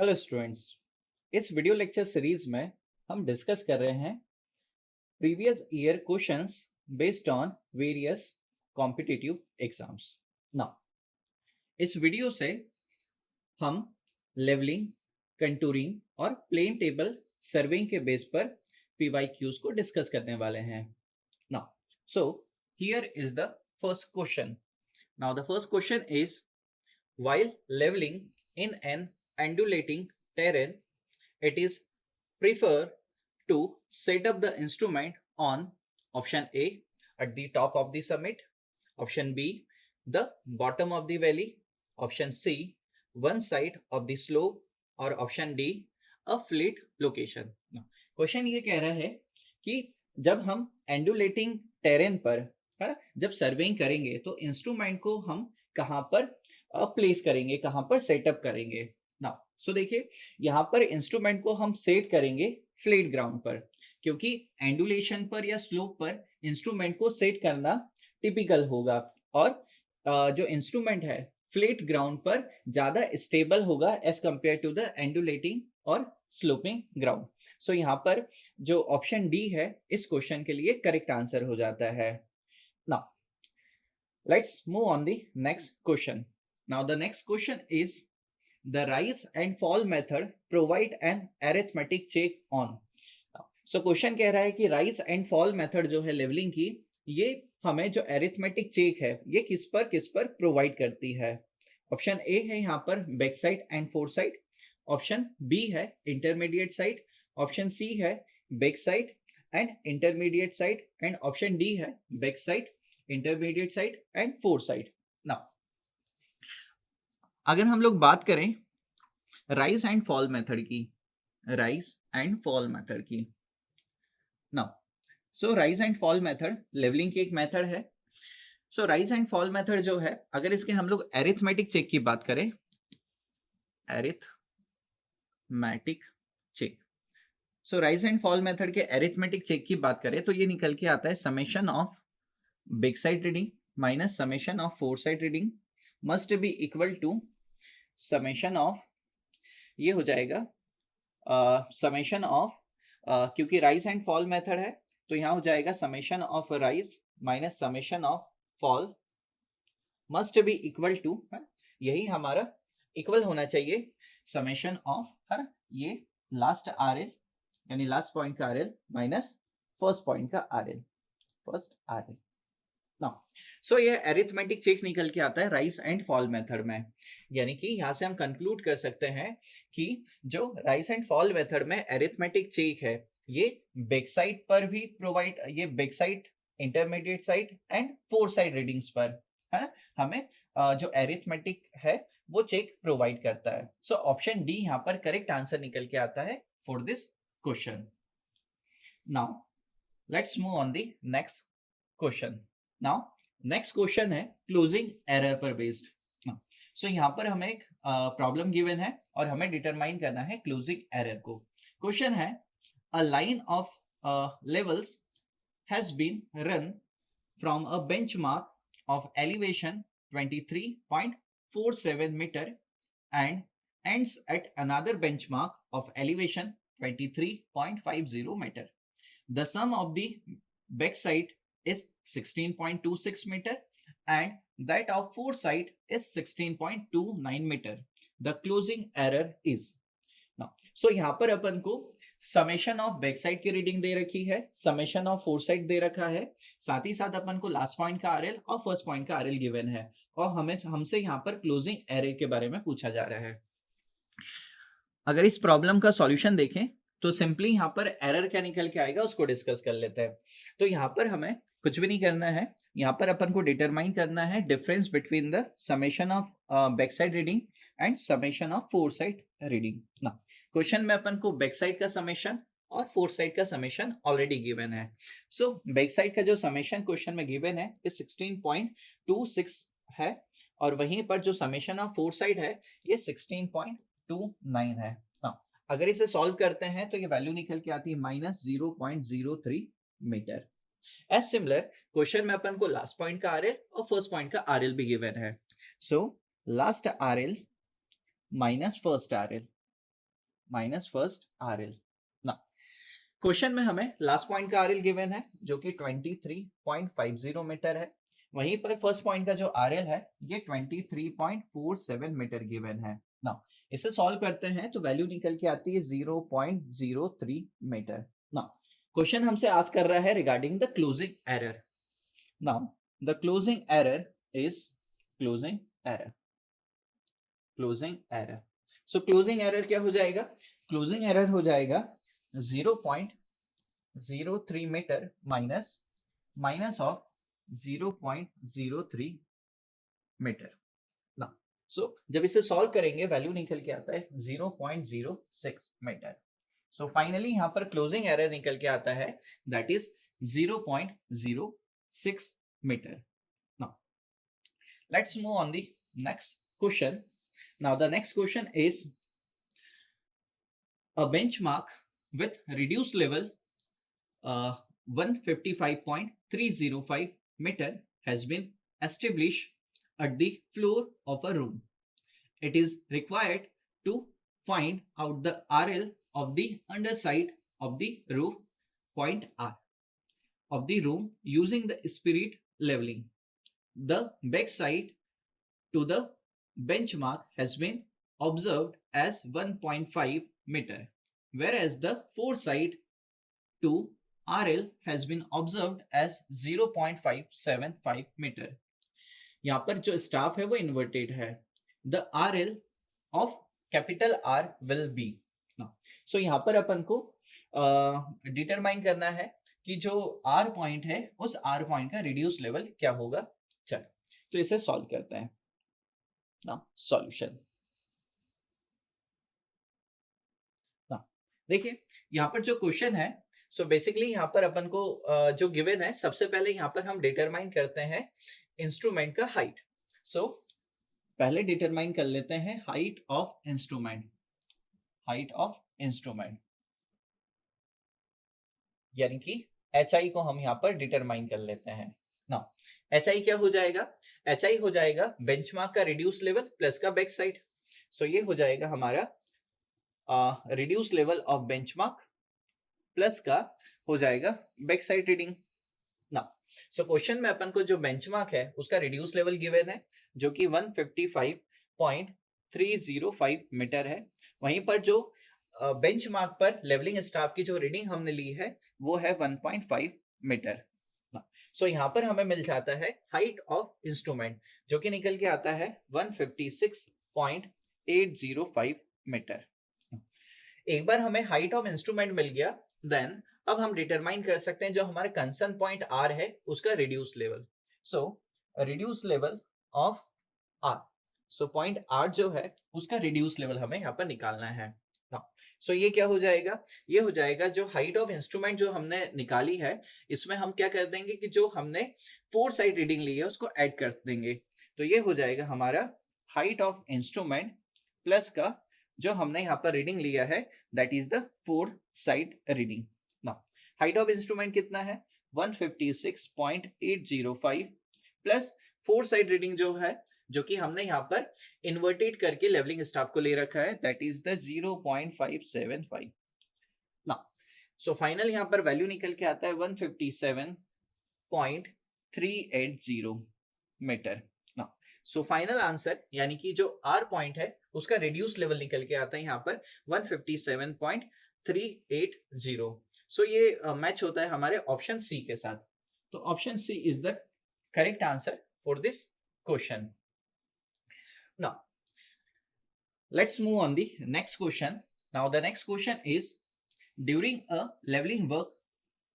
Hello students. इस video lecture series में हम डिस्कस कर रहे हैं previous year questions based on various competitive exams. Now इस वीडियो से हम लेवलिंग, कंटूरिंग और प्लेन टेबल सर्वेइंग के बेस पर पीवाईक्यूज को डिस्कस करने वाले हैं। Now so here is the first question. Now the first question is while leveling in an undulating terrain, it is preferred to set up the instrument on option A at the top of the summit, option B the bottom of the valley, option C one side of the slope और option D a flat location. Question ये कह रहा है कि जब हम एंडुलेटिंग terrain पर है ना, जब सर्वेइंग करेंगे तो इंस्ट्रूमेंट को हम कहाँ पर प्लेस करेंगे, कहाँ पर सेटअप करेंगे। नाउ सो देखिए, यहाँ पर इंस्ट्रूमेंट को हम सेट करेंगे फ्लैट ग्राउंड पर, क्योंकि एंडुलेशन पर या स्लोप पर इंस्ट्रूमेंट को सेट करना टिपिकल होगा और जो इंस्ट्रूमेंट है फ्लैट ग्राउंड पर ज्यादा स्टेबल होगा एज कंपेयर टू द एंडुलेटिंग और स्लोपिंग ग्राउंड। सो यहाँ पर जो ऑप्शन डी है इस क्वेश्चन के लिए करेक्ट आंसर हो जाता है। Now let's move on the next question. Now the next question is the rise and fall method provide an arithmetic check on. So question कह रहा है कि राइज एंड फॉल मेथड जो है लेवलिंग की, ये हमें जो अरिथमेटिक चेक है ये किस पर प्रोवाइड करती है। ऑप्शन ए है यहाँ पर back sight and fore sight, option B है इंटरमीडिएट साइड, ऑप्शन सी है back sight and intermediate sight and option D है back sight, intermediate sight and fore sight. Now अगर हम लोग बात करें राइज एंड फॉल मेथड की, rise and fall method की, now so rise and fall method levelling की एक मेथड है। So rise and fall method जो है, अगर इसके हम लोग एरिथमेटिक चेक की बात करें, arithmetic check, so rise and fall method के एरिथमेटिक चेक की बात करें तो ये निकल के आता है summation of back side reading minus summation of fore side reading must be equal to summation of, ये हो जाएगा समेशन ऑफ, क्योंकि राइज एंड फॉल मेथड है तो यहाँ हो जाएगा summation of rise minus summation of fall must be equal to, यही हमारा इक्वल होना चाहिए समेशन ऑफ, है ना, ये लास्ट आर एल यानी लास्ट पॉइंट का R L minus first point का R L, first R L. Now so ये अरिथमेटिक चेक निकल के आता है राइज एंड फॉल मेथड में, यानी कि यहां से हम कंक्लूड कर सकते हैं कि जो राइज एंड फॉल मेथड में अरिथमेटिक चेक है ये बैक साइड पर भी प्रोवाइड, ये back sight, intermediate sight and fore side readings पर, है ना, हमें जो अरिथमेटिक है वो चेक प्रोवाइड करता है। सो ऑप्शन डी यहाँ पर करेक्ट आंसर निकल के आता है for this question. Now let's move on the next question. Now next question है क्लोजिंग एरर पर बेस्ड। सो यहाँ पर हमें एक प्रॉब्लम गिवन है और हमें डिटरमाइन करना है क्लोजिंग एरर को। क्वेश्चन है a line of levels has been run from a benchmark of elevation 23.47 meter and ends at another benchmark of elevation 23.50 meter. The sum of the backside is 16.26 meter and that of foresight is 16.29 meter. The closing error is, now so यहाँ पर अपन को summation of back side की reading दे रखी है, summation of fore side दे रखा है, साथ ही साथ अपन को लास्ट पॉइंट का आरएल और फर्स्ट पॉइंट का आरएल गिवन है और हमें हमसे यहाँ पर क्लोजिंग एरर के बारे में पूछा जा रहा है। अगर इस प्रॉब्लम का सॉल्यूशन देखें तो सिंपली यहाँ पर एरर क्या निकल के आएगा उसको डिस्कस कर लेते हैं। तो यहाँ पर हमें कुछ भी नहीं करना है, यहाँ पर अपन को डिटरमाइन करना है difference between the summation of back side reading and summation of fore side reading. ना क्वेश्चन में अपन को बैक साइड का समेशन और फोर साइड का समेशन ऑलरेडी गिवन है। सो बैक साइड का जो समेशन क्वेश्चन में गिवन है 16.26 है और वहीं पर जो समेशन ऑफ फोर साइड है ये 16.29 है। अगर इसे सॉल्व करते हैं तो ये वैल्यू निकल के आती है -0.03 मीटर। एज सिमिलर क्वेश्चन में अपन को लास्ट पॉइंट का आरएल और फर्स्ट पॉइंट का आरएल भी गिवन है। So last RL minus first RL, minus first RL। ना क्वेश्चन में हमें लास्ट पॉइंट का RL गिवन है जो कि 23.50 मीटर है, वहीं पर फर्स्ट पॉइंट का जो RL है ये 23.47 मीटर गिवन है ना। इसे सॉल्व करते हैं तो वैल्यू निकल के आती है 0.03 मीटर ना। क्वेश्चन हमसे आस्क कर रहा है regarding the closing error. Now the closing error is closing error, closing error. So closing error क्या हो जाएगा? क्लोजिंग एरर हो जाएगा 0.03 मीटर माइनस ऑफ 0.03 मीटर ना। सो जब इसे सॉल्व करेंगे वैल्यू निकल के आता है 0.06 मीटर। सो फाइनली यहां पर क्लोजिंग एरर निकल के आता है that is 0.06 metre. Now let's move on the next question. Now the next question is a benchmark with reduced level 155.305 meter has been established at the floor of a room. It is required to find out the RL of the underside of the roof point R of the room using the spirit leveling. The backside to the benchmark has been observed as 1.5 meter, whereas the foreside to RL has been observed as 0.575 meter. यहाँ पर जो staff है वो inverted है। The RL of capital R will be। सो यहाँ पर अपन को determine करना है कि जो R पॉइंट है उस R पॉइंट का रिड्यूस लेवल क्या होगा। चलो तो इसे सॉल्व करते हैं ना। सॉल्यूशन देखिए यहाँ पर जो क्वेश्चन है, सो बेसिकली यहाँ पर अपन को जो गिवन है सबसे पहले यहाँ पर हम डिटरमाइन करते हैं इंस्ट्रूमेंट का हाइट। सो पहले डिटरमाइन कर लेते हैं height of instrument, height of instrument यानी कि HI को हम यहाँ पर डिटरमाइन कर लेते हैं ना। HI क्या हो जाएगा? HI हो जाएगा बेंचमार्क का रिड्यूस लेवल प्लस का बैक साइड। सो ये हो जाएगा हमारा reduce level of benchmark plus का हो जाएगा बैक साइड रीडिंग ना। सो क्वेश्चन में अपन को जो बेंचमार्क है उसका रिड्यूस लेवल गिवन है जो कि 155.305 मीटर है। वहीं पर जो बेंचमार्क पर लेवलिंग स्टाफ की जो रीडिंग हमने ली है वो है 1.5 मीटर। सो यहाँ पर हमें मिल जाता है हाइट ऑफ इंस्ट्रूमेंट जो कि निकल के आता है 156.805 मीटर। एक बार हमें हाइट ऑफ इंस्ट्रूमेंट मिल गया देन अब हम डिटरमाइन कर सकते हैं जो हमारा कंसर्न पॉइंट R है उसका reduce level. So reduce level of R, so point R जो है उसका रिड्यूस लेवल हमें यहाँ पर निकालना है। सो ये क्या हो जाएगा? ये हो जाएगा जो हाइट ऑफ इंस्ट्रूमेंट जो हमने निकाली है इसमें हम क्या कर देंगे कि जो हमने फोर साइड रीडिंग ली है उसको ऐड कर देंगे। तो ये हो जाएगा हमारा हाइट ऑफ इंस्ट्रूमेंट प्लस का जो हमने यहाँ पर रीडिंग लिया है that is the four side reading ना। हाइट ऑफ इंस्ट्रूमेंट कितना है? 156.805 प्लस फोर साइड रीडिंग जो है जो कि हमने यहाँ पर इन्वर्टेड करके लेवलिंग स्टाफ को ले रखा है दैट इज द 0.575 ना। सो फाइनल यहाँ पर वैल्यू निकल के आता है 157.380 मीटर ना। सो फाइनल आंसर यानी कि जो R पॉइंट है उसका रिड्यूस लेवल निकल के आता है यहाँ पर 157.380। सो ये मैच होता है हमारे ऑप्शन सी के साथ। तो option C is the correct answer for this question. Now, let's move on the next question. Now, the next question is during a leveling work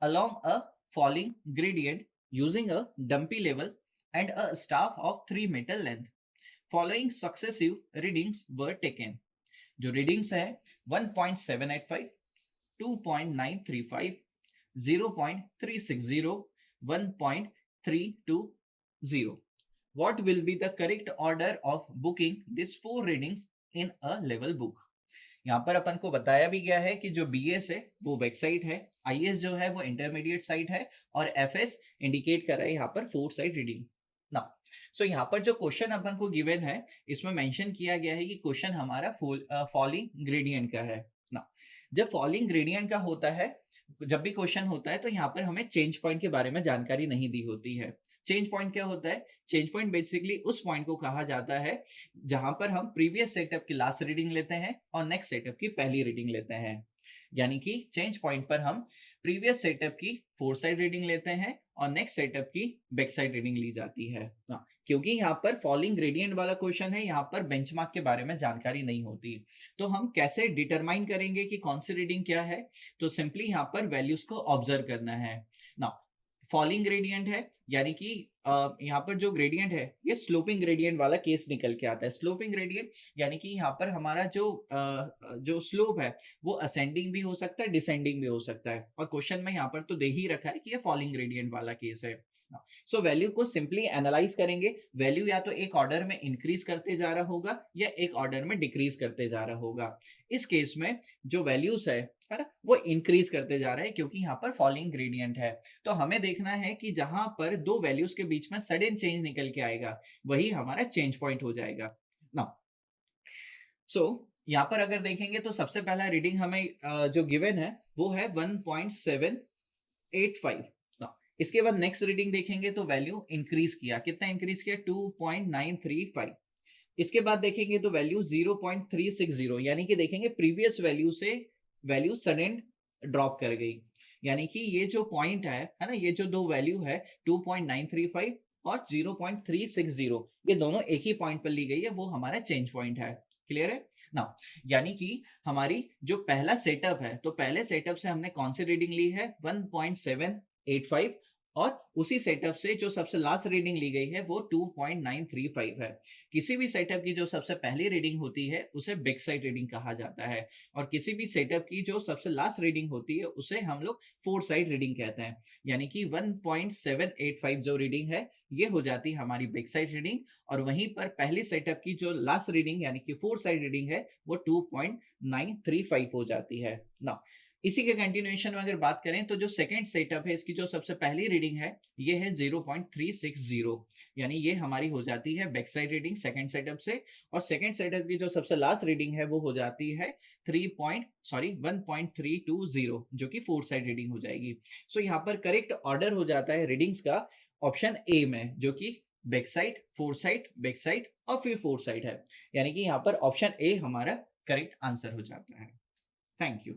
along a falling gradient using a dumpy level and a staff of 3 meter length, following successive readings were taken. जो readings है 1.785, 2.935, 0.360, 1.320. What will be the correct order of booking these four readings in a level book? यहाँ पर अपन को बताया भी गया है कि जो BS है वो बैक साइड है, IS जो है वो इंटरमीडिएट साइड है और FS इंडिकेट कर रहा है यहाँ पर फोर साइड रीडिंग ना। सो यहाँ पर जो क्वेश्चन अपन को गिवन है इसमें मेंशन किया गया है कि क्वेश्चन हमारा फॉलिंग ग्रेडियंट का है ना जब फॉलिंग ग्रेडियंट का होता है, जब भी क्वेश्चन होता है तो यहाँ पर हमें चेंज पॉइंट के बारे में जानकारी नहीं दी होती है। चेंज पॉइंट क्या होता है? चेंज पॉइंट बेसिकली उस पॉइंट को कहा जाता है जहां पर हम प्रीवियस सेटअप की लास्ट रीडिंग लेते हैं और नेक्स्ट सेटअप की पहली रीडिंग लेते हैं। यानी कि चेंज पॉइंट पर हम प्रीवियस सेटअप की फोर साइड रीडिंग लेते हैं और नेक्स्ट सेटअप की बैक साइड रीडिंग ली जाती है। हाँ, क्योंकि यहाँ पर फॉलिंग ग्रेडियंट वाला क्वेश्चन है, यहाँ पर बेंचमार्क के बारे में जानकारी नहीं होती, तो हम कैसे डिटरमाइन करेंगे कि कौन सी रीडिंग क्या है? तो सिंपली यहाँ पर वैल्यूज को ऑब्जर्व करना है ना। फॉलिंग ग्रेडियंट है, यानी कि यहाँ पर जो ग्रेडियंट है ये स्लोपिंग ग्रेडियंट वाला केस निकल के आता है। स्लोपिंग ग्रेडियंट यानी कि यहाँ पर हमारा जो स्लोप है वो असेंडिंग भी हो सकता है, डिसेंडिंग भी हो सकता है, और क्वेश्चन में यहाँ पर तो दे ही रखा है कि ये फॉलिंग ग्रेडियंट वाला केस है। सो वैल्यू को सिंपली एनालाइज करेंगे। वैल्यू या तो एक ऑर्डर में इंक्रीज करते जा रहा होगा या एक ऑर्डर में डिक्रीज करते जा रहा होगा। इस केस में जो वैल्यूज है ना, वो इंक्रीज करते जा रहे हैं क्योंकि यहाँ पर फॉलिंग ग्रेडियंट है। तो हमें देखना है कि जहां पर दो वैल्यूज के बीच में सडन चेंज निकल के आएगा वही हमारा चेंज पॉइंट हो जाएगा ना। सो यहाँ पर अगर देखेंगे तो सबसे पहला रीडिंग हमें जो गिवन है वो है 1.785 ना। इसके बाद नेक्स्ट रीडिंग देखेंगे तो वैल्यू इंक्रीज किया, कितना इंक्रीज किया? 2.935। इसके बाद देखेंगे तो वैल्यू 0.360, यानी कि देखेंगे प्रीवियस वैल्यू से वैल्यू सडन ड्रॉप कर गई। यानी कि ये जो पॉइंट है ना, ये जो दो वैल्यू है 2.935 और 0.360, ये दोनों एक ही पॉइंट पर ली गई है, वो हमारा चेंज पॉइंट है। क्लियर है ना? यानी कि हमारी जो पहला सेटअप है, तो पहले सेटअप से हमने कौन सी रीडिंग ली है? 1.785, और उसी सेटअप से जो सबसे लास्ट रीडिंग ली गई है वो 2.935 है। किसी भी सेटअप की जो सबसे पहली रीडिंग होती है उसे बैक साइड रीडिंग कहा जाता है, और किसी भी सेटअप की जो सबसे लास्ट रीडिंग होती है उसे हम लोग फोर साइड रीडिंग कहते हैं। यानी कि 1.785 जो रीडिंग है ये हो जाती है हमारी बैक साइड रीडिंग, और वहीं पर पहली सेटअप की जो लास्ट रीडिंग यानी कि फोर साइड रीडिंग है वो 2.935 हो जाती है ना। इसी के कंटिन्यूएशन में अगर बात करें तो जो सेकंड सेटअप है इसकी जो सबसे पहली रीडिंग है ये है 0.360, यानी ये हमारी हो जाती है back side reading second setup से, और सेकंड सेटअप की जो सबसे लास्ट रीडिंग है वो हो जाती है 1.320, जो कि फोर्थ साइड रीडिंग हो जाएगी। सो यहाँ पर करेक्ट ऑर्डर हो जाता है रीडिंग्स का ऑप्शन ए में, जो कि back side, four side, back side और फिर फोर साइड है। यानी कि यहाँ पर ऑप्शन ए हमारा करेक्ट आंसर हो जाता है। Thank you.